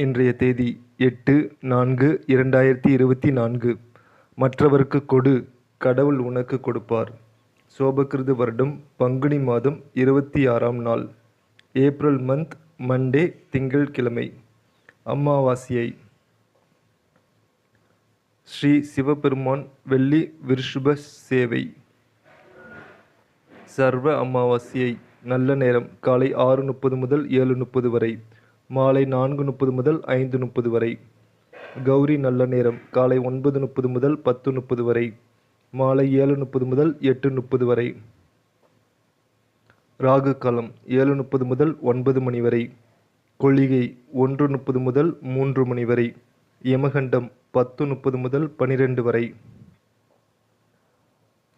இன்றைய தேதி 8/4/2024. மற்றவர்க்கு கொடு, கடவுள் உனக்கு கொடுப்பார். சோபகிருது வருடம் பங்குனி மாதம் 26ஆம் நாள், ஏப்ரல் மந்த், மண்டே, திங்கட்கிழமை, அமாவாஸ்யை. ஸ்ரீ சிவபெருமான் வெள்ளி விருஷப சேவை. சர்வ அமாவாஸ்யை. நல்ல நேரம் காலை 6:30 முதல் 7:30 வரை, மாலை 4:30 முதல் 5:30 வரை. கௌரி நல்ல நேரம் காலை 9:30 முதல் 10:30 வரை, மாலை 7:30 முதல் 8:30 வரை. ராகு காலம் 7:30 முதல் 9 மணி வரை. கொளிகை 1:30 முதல் 3 மணி வரை. யமகண்டம் 10:30 முதல் 12 வரை.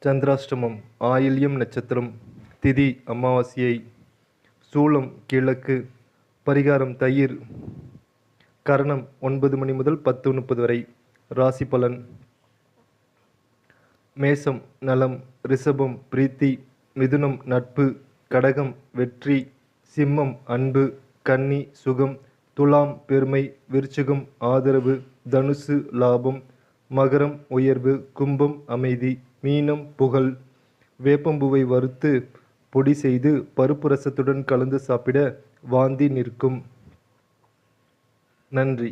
சந்திராஷ்டமம் ஆயில்யம் நட்சத்திரம். திதி அமாவாஸ்யை. சூலம் கிழக்கு. பரிகாரம் தயிர். கரணம் 9 மணி முதல் 10:30 வரை. ராசி பலன். மேசம் நலம், ரிஷபம் பிரீத்தி, மிதுனம் நட்பு, கடகம் வெற்றி, சிம்மம் அன்பு, கன்னி சுகம், துலாம் பெருமை, விருச்சிகம் ஆதரவு, தனுசு லாபம், மகரம் உயர்வு, கும்பம் அமைதி, மீனம் புகழ். வேப்பம்பூவை வறுத்து பொடி செய்து பருப்பு ரசத்துடன் கலந்து சாப்பிட வாந்தி நிற்கும். நன்றி.